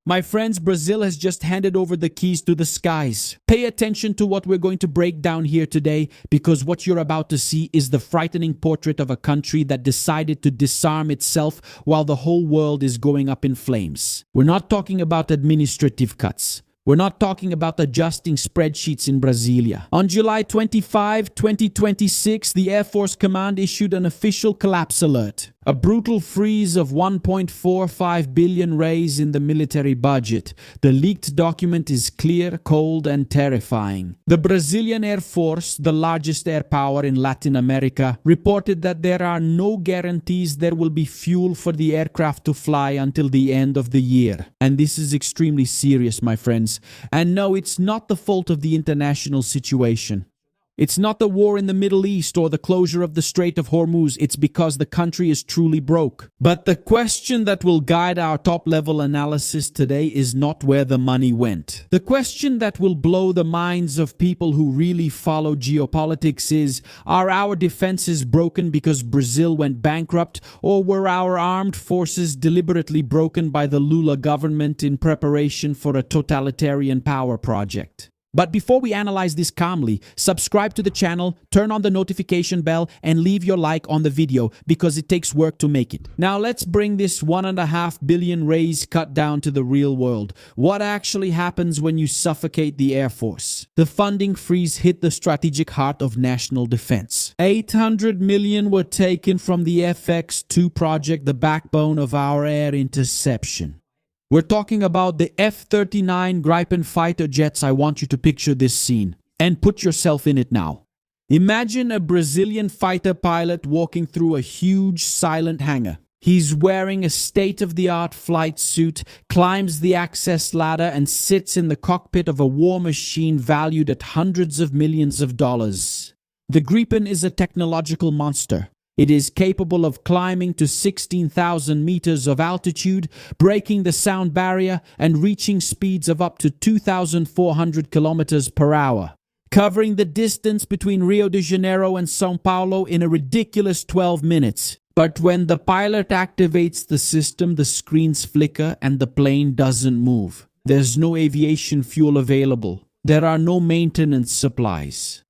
My friends, Brazil has just handed over the keys to the skies. Pay attention to what we're going to break down here today, because what you're about to see is the frightening portrait of a country that decided to disarm itself while the whole world is going up in flames. We're not talking about administrative cuts. We're not talking about adjusting spreadsheets in Brasilia. On July 25, 2026, the Air Force Command issued an official collapse alert. A brutal freeze of 1.45 billion reais in the military budget. The leaked document is clear, cold, and terrifying. The Brazilian Air Force, the largest air power in Latin America, reported that there are no guarantees there will be fuel for the aircraft to fly until the end of the year. And this is extremely serious, my friends. And no, it's not the fault of the international situation. It's not the war in the Middle East or the closure of the Strait of Hormuz. It's because the country is truly broke. But the question that will guide our top-level analysis today is not where the money went. The question that will blow the minds of people who really follow geopolitics is, are our defenses broken because Brazil went bankrupt, or were our armed forces deliberately broken by the Lula government in preparation for a totalitarian power project? But before we analyze this calmly, subscribe to the channel, turn on the notification bell, and leave your like on the video, because it takes work to make it. Now let's bring this 1.5 billion reais cut down to the real world. What actually happens when you suffocate the Air Force? The funding freeze hit the strategic heart of national defense. 800 million were taken from the FX2 project, the backbone of our air interception. We're talking about the F-39 Gripen fighter jets. I want you to picture this scene and put yourself in it now. Imagine a Brazilian fighter pilot walking through a huge silent hangar. He's wearing a state-of-the-art flight suit, climbs the access ladder, and sits in the cockpit of a war machine valued at hundreds of millions of dollars. The Gripen is a technological monster. It is capable of climbing to 16,000 meters of altitude, breaking the sound barrier, and reaching speeds of up to 2,400 kilometers per hour, covering the distance between Rio de Janeiro and São Paulo in a ridiculous 12 minutes. But when the pilot activates the system, the screens flicker and the plane doesn't move. There's no aviation fuel available. There are no maintenance supplies.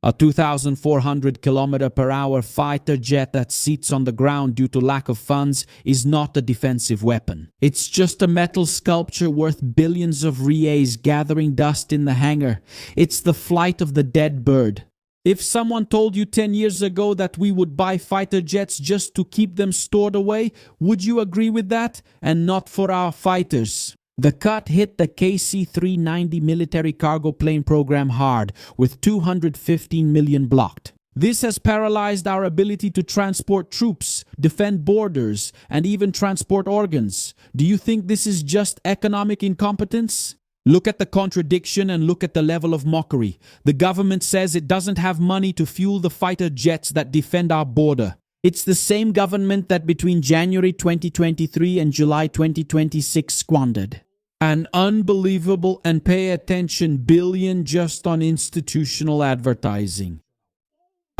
A 2,400 km/h fighter jet that sits on the ground due to lack of funds is not a defensive weapon. It's just a metal sculpture worth billions of reais gathering dust in the hangar. It's the flight of the dead bird. If someone told you 10 years ago that we would buy fighter jets just to keep them stored away, would you agree with that? And not for our fighters. The cut hit the KC-390 military cargo plane program hard, with 215 million blocked. This has paralyzed our ability to transport troops, defend borders, and even transport organs. Do you think this is just economic incompetence? Look at the contradiction and look at the level of mockery. The government says it doesn't have money to fuel the fighter jets that defend our border. It's the same government that between January 2023 and July 2026 squandered an unbelievable, and pay attention, billion just on institutional advertising.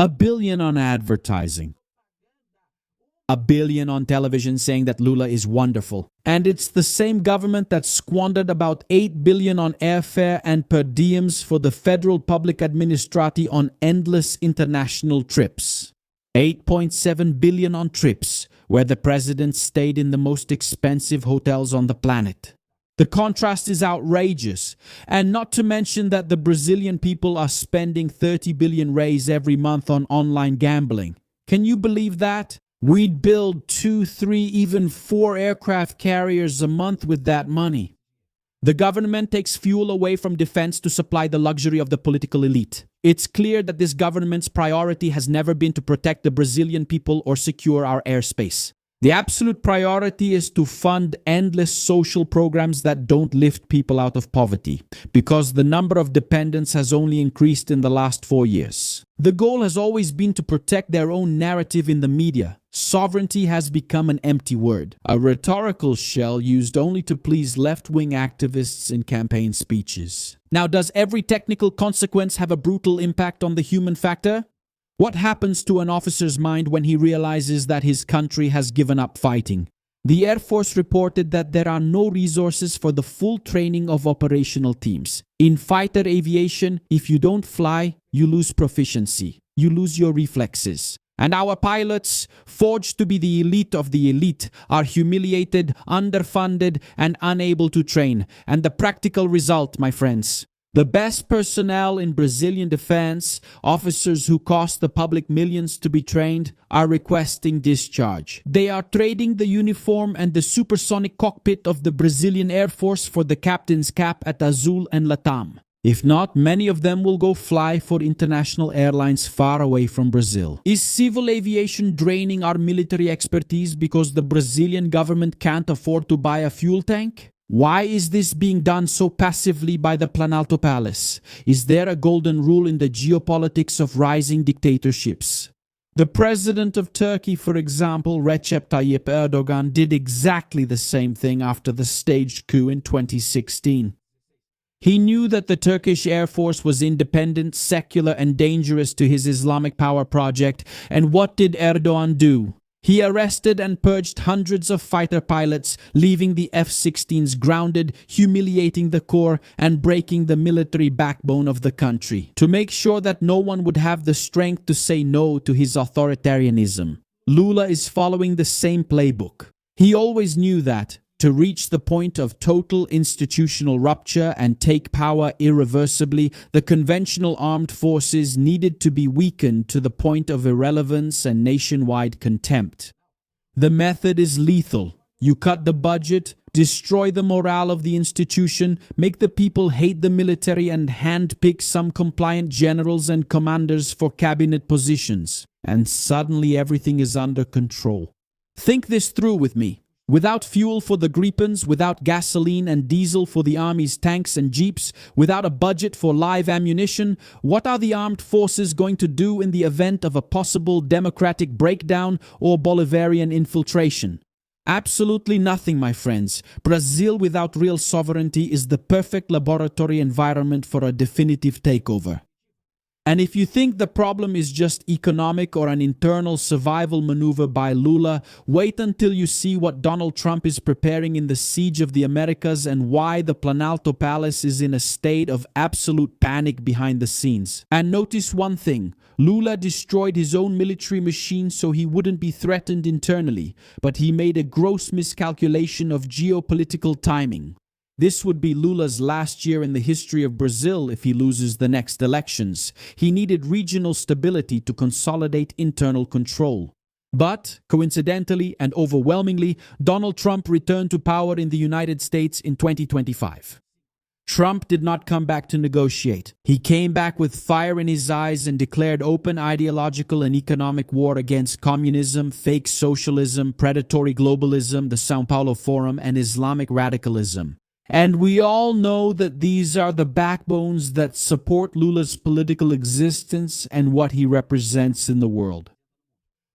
$1 billion on advertising. $1 billion on television saying that Lula is wonderful. And it's the same government that squandered about $8 billion on airfare and per diems for the federal public administration on endless international trips. $8.7 billion on trips, where the president stayed in the most expensive hotels on the planet. The contrast is outrageous, and not to mention that the Brazilian people are spending 30 billion reais every month on online gambling. Can you believe that? We'd build 2, 3, even 4 aircraft carriers a month with that money. The government takes fuel away from defense to supply the luxury of the political elite. It's clear that this government's priority has never been to protect the Brazilian people or secure our airspace. The absolute priority is to fund endless social programs that don't lift people out of poverty, because the number of dependents has only increased in the last 4 years. The goal has always been to protect their own narrative in the media. Sovereignty has become an empty word, a rhetorical shell used only to please left-wing activists in campaign speeches. Now, does every technical consequence have a brutal impact on the human factor? What happens to an officer's mind when he realizes that his country has given up fighting? The Air Force reported that there are no resources for the full training of operational teams. In fighter aviation, if you don't fly, you lose proficiency. You lose your reflexes. And our pilots, forged to be the elite of the elite, are humiliated, underfunded, and unable to train. And the practical result, my friends, the best personnel in Brazilian defense, officers who cost the public millions to be trained, are requesting discharge. They are trading the uniform and the supersonic cockpit of the Brazilian Air Force for the captain's cap at Azul and Latam. If not, many of them will go fly for international airlines far away from Brazil. Is civil aviation draining our military expertise because the Brazilian government can't afford to buy a fuel tank? Why is this being done so passively by the Planalto Palace? Is there a golden rule in the geopolitics of rising dictatorships? The president of Turkey, for example, Recep Tayyip Erdogan, did exactly the same thing after the staged coup in 2016. He knew that the Turkish Air Force was independent, secular, and dangerous to his Islamic power project, and what did Erdogan do? He arrested and purged hundreds of fighter pilots, leaving the F-16s grounded, humiliating the corps, and breaking the military backbone of the country, to make sure that no one would have the strength to say no to his authoritarianism. Lula is following the same playbook. He always knew that, to reach the point of total institutional rupture and take power irreversibly, the conventional armed forces needed to be weakened to the point of irrelevance and nationwide contempt. The method is lethal. You cut the budget, destroy the morale of the institution, make the people hate the military, and handpick some compliant generals and commanders for cabinet positions. And suddenly everything is under control. Think this through with me. Without fuel for the Gripens, without gasoline and diesel for the army's tanks and jeeps, without a budget for live ammunition, what are the armed forces going to do in the event of a possible democratic breakdown or Bolivarian infiltration? Absolutely nothing, my friends. Brazil without real sovereignty is the perfect laboratory environment for a definitive takeover. And if you think the problem is just economic or an internal survival maneuver by Lula, wait until you see what Donald Trump is preparing in the siege of the Americas and why the Planalto Palace is in a state of absolute panic behind the scenes. And notice one thing, Lula destroyed his own military machine so he wouldn't be threatened internally, but he made a gross miscalculation of geopolitical timing. This would be Lula's last year in the history of Brazil if he loses the next elections. He needed regional stability to consolidate internal control. But, coincidentally and overwhelmingly, Donald Trump returned to power in the United States in 2025. Trump did not come back to negotiate. He came back with fire in his eyes and declared open ideological and economic war against communism, fake socialism, predatory globalism, the São Paulo Forum, and Islamic radicalism. And we all know that these are the backbones that support Lula's political existence and what he represents in the world.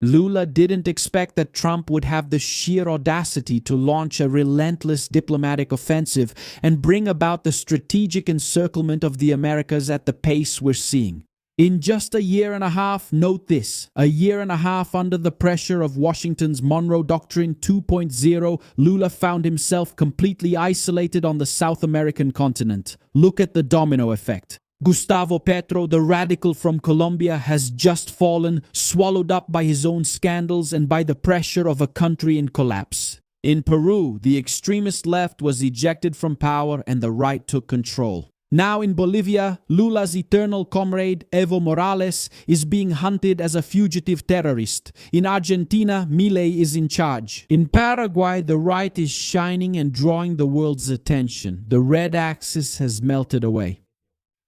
Lula didn't expect that Trump would have the sheer audacity to launch a relentless diplomatic offensive and bring about the strategic encirclement of the Americas at the pace we're seeing. In just a year and a half, note this, a year and a half under the pressure of Washington's Monroe Doctrine 2.0, Lula found himself completely isolated on the South American continent. Look at the domino effect. Gustavo Petro, the radical from Colombia, has just fallen, swallowed up by his own scandals and by the pressure of a country in collapse. In Peru, the extremist left was ejected from power and the right took control. Now in Bolivia, Lula's eternal comrade Evo Morales is being hunted as a fugitive terrorist. In Argentina, Milei is in charge. In Paraguay, the right is shining and drawing the world's attention. The red axis has melted away.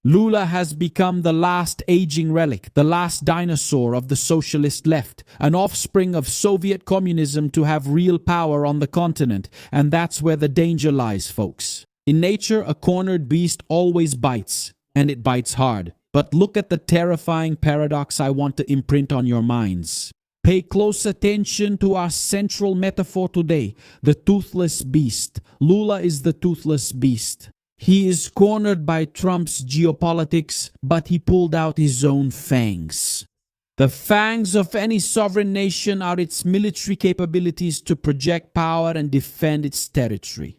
Lula has become the last aging relic, the last dinosaur of the socialist left, an offspring of Soviet communism to have real power on the continent, and that's where the danger lies, folks. In nature, a cornered beast always bites, and it bites hard. But look at the terrifying paradox I want to imprint on your minds. Pay close attention to our central metaphor today, the toothless beast. Lula is the toothless beast. He is cornered by Trump's geopolitics, but he pulled out his own fangs. The fangs of any sovereign nation are its military capabilities to project power and defend its territory.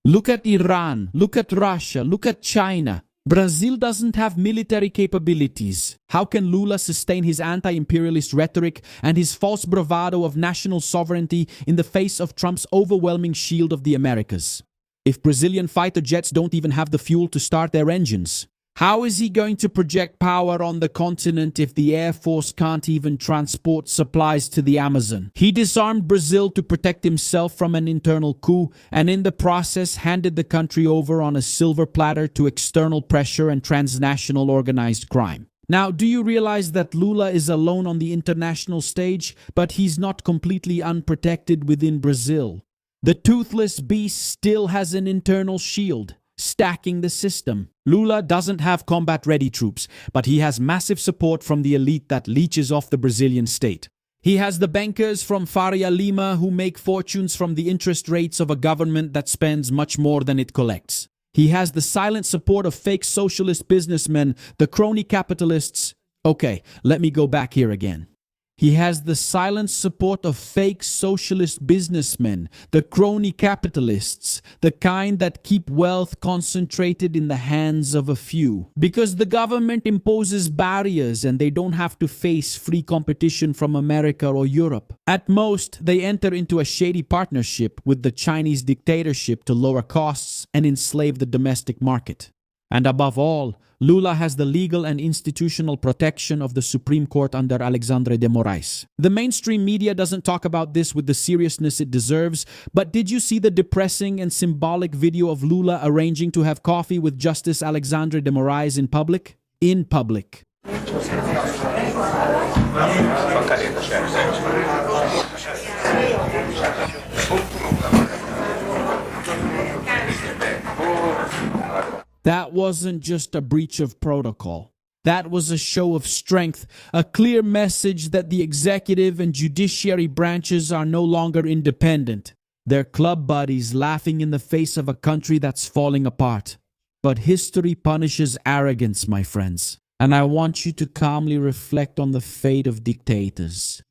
Look at Iran, look at Russia, look at China. Brazil doesn't have military capabilities. How can Lula sustain his anti-imperialist rhetoric and his false bravado of national sovereignty in the face of Trump's overwhelming shield of the Americas? If Brazilian fighter jets don't even have the fuel to start their engines, how is he going to project power on the continent if the Air Force can't even transport supplies to the Amazon? He disarmed Brazil to protect himself from an internal coup and in the process handed the country over on a silver platter to external pressure and transnational organized crime. Now, do you realize that Lula is alone on the international stage, but he's not completely unprotected within Brazil? The toothless beast still has an internal shield, stacking the system. Lula doesn't have combat-ready troops, but he has massive support from the elite that leeches off the Brazilian state. He has the bankers from Faria Lima who make fortunes from the interest rates of a government that spends much more than it collects. He has the silent support of fake socialist businessmen, the crony capitalists. Okay, let me go back here again. He has the silent support of fake socialist businessmen, the crony capitalists, the kind that keep wealth concentrated in the hands of a few. Because the government imposes barriers and they don't have to face free competition from America or Europe. At most, they enter into a shady partnership with the Chinese dictatorship to lower costs and enslave the domestic market. And above all, Lula has the legal and institutional protection of the Supreme Court under Alexandre de Moraes. The mainstream media doesn't talk about this with the seriousness it deserves, but did you see the depressing and symbolic video of Lula arranging to have coffee with Justice Alexandre de Moraes in public? In public. That wasn't just a breach of protocol. That was a show of strength, a clear message that the executive and judiciary branches are no longer independent. They're club buddies laughing in the face of a country that's falling apart. But history punishes arrogance, my friends. And I want you to calmly reflect on the fate of dictators.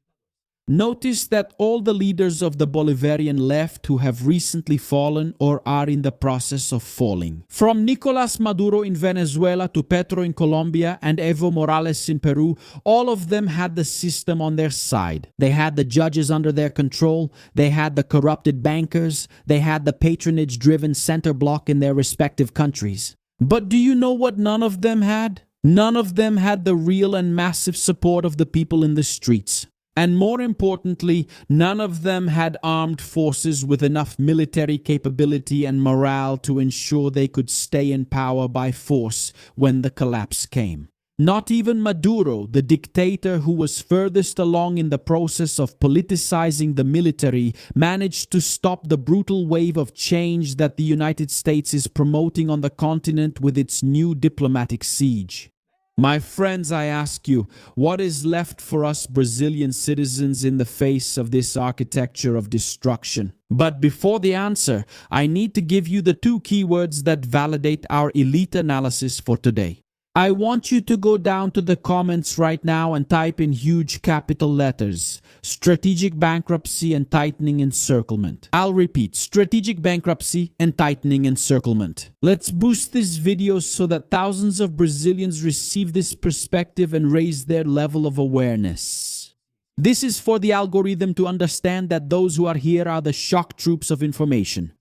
Notice that all the leaders of the Bolivarian left who have recently fallen or are in the process of falling. From Nicolás Maduro in Venezuela to Petro in Colombia and Evo Morales in Peru, all of them had the system on their side. They had the judges under their control, they had the corrupted bankers, they had the patronage-driven center bloc in their respective countries. But do you know what none of them had? None of them had the real and massive support of the people in the streets. And more importantly, none of them had armed forces with enough military capability and morale to ensure they could stay in power by force when the collapse came. Not even Maduro, the dictator who was furthest along in the process of politicizing the military, managed to stop the brutal wave of change that the United States is promoting on the continent with its new diplomatic siege. My friends, I ask you, what is left for us Brazilian citizens in the face of this architecture of destruction? But before the answer, I need to give you the two keywords that validate our elite analysis for today. I want you to go down to the comments right now and type in huge capital letters, strategic bankruptcy and tightening encirclement. I'll repeat, strategic bankruptcy and tightening encirclement. Let's boost this video so that thousands of Brazilians receive this perspective and raise their level of awareness. This is for the algorithm to understand that those who are here are the shock troops of information.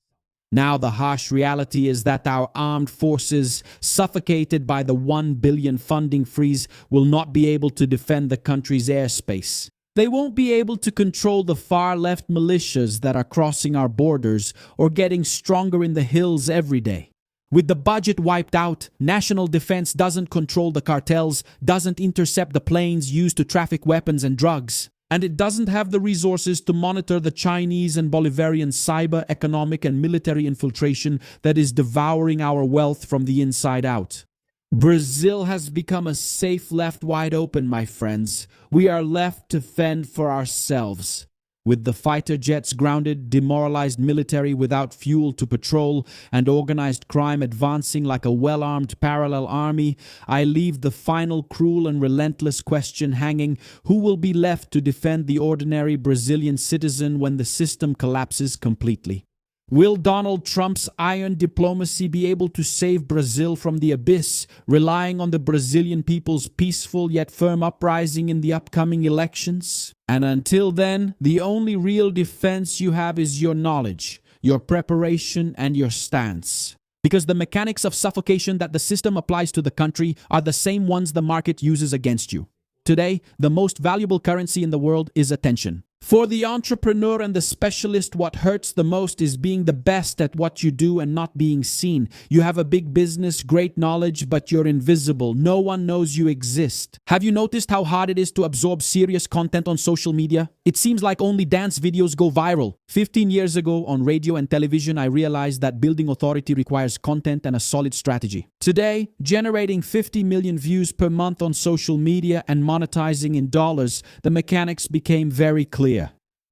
Now the harsh reality is that our armed forces, suffocated by the 1 billion funding freeze, will not be able to defend the country's airspace. They won't be able to control the far-left militias that are crossing our borders or getting stronger in the hills every day. With the budget wiped out, national defense doesn't control the cartels, doesn't intercept the planes used to traffic weapons and drugs. And it doesn't have the resources to monitor the Chinese and Bolivarian cyber, economic, and military infiltration that is devouring our wealth from the inside out. Brazil has become a safe left wide open, my friends. We are left to fend for ourselves. With the fighter jets grounded, demoralized military without fuel to patrol, and organized crime advancing like a well-armed parallel army, I leave the final cruel and relentless question hanging: who will be left to defend the ordinary Brazilian citizen when the system collapses completely? Will Donald Trump's iron diplomacy be able to save Brazil from the abyss, relying on the Brazilian people's peaceful yet firm uprising in the upcoming elections? And until then, the only real defense you have is your knowledge, your preparation, and your stance. Because the mechanics of suffocation that the system applies to the country are the same ones the market uses against you. Today, the most valuable currency in the world is attention. For the entrepreneur and the specialist, what hurts the most is being the best at what you do and not being seen. You have a big business, great knowledge, but you're invisible. No one knows you exist. Have you noticed how hard it is to absorb serious content on social media? It seems like only dance videos go viral. 15 years ago, on radio and television, I realized that building authority requires content and a solid strategy. Today, generating 50 million views per month on social media and monetizing in dollars, the mechanics became very clear.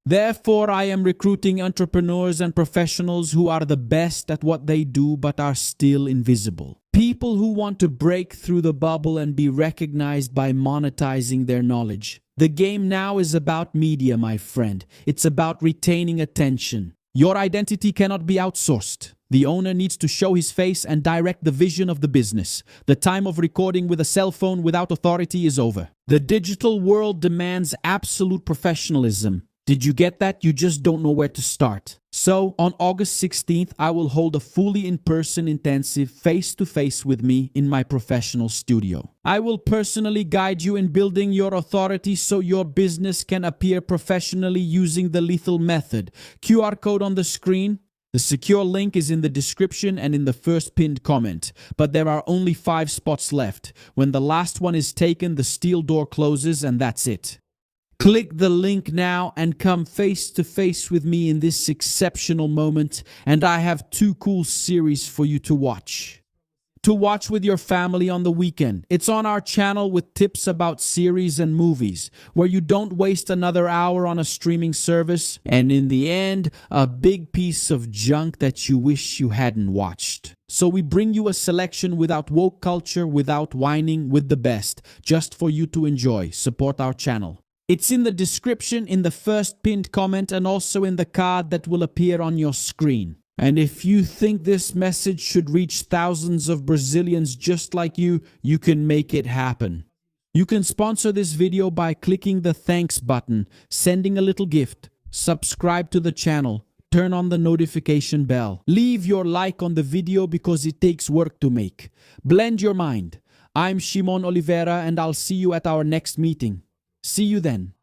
Therefore, I am recruiting entrepreneurs and professionals who are the best at what they do but are still invisible. People who want to break through the bubble and be recognized by monetizing their knowledge. The game now is about media, my friend. It's about retaining attention. Your identity cannot be outsourced. The owner needs to show his face and direct the vision of the business. The time of recording with a cell phone without authority is over. The digital world demands absolute professionalism. Did you get that? You just don't know where to start. So, on August 16th, I will hold a fully in-person intensive face-to-face with me in my professional studio. I will personally guide you in building your authority so your business can appear professionally using the lethal method. QR code on the screen. The secure link is in the description and in the first pinned comment. But there are only 5 spots left. When the last one is taken, the steel door closes and that's it. Click the link now and come face to face with me in this exceptional moment, and I have 2 cool series for you to watch. To watch with your family on the weekend. It's on our channel with tips about series and movies, where you don't waste another hour on a streaming service, and in the end, a big piece of junk that you wish you hadn't watched. So we bring you a selection without woke culture, without whining, with the best, just for you to enjoy. Support our channel. It's in the description, in the first pinned comment, and also in the card that will appear on your screen. And if you think this message should reach thousands of Brazilians just like you, you can make it happen. You can sponsor this video by clicking the thanks button, sending a little gift, subscribe to the channel, turn on the notification bell. Leave your like on the video because it takes work to make. Blend your mind. I'm Shimon Oliveira and I'll see you at our next meeting. See you then.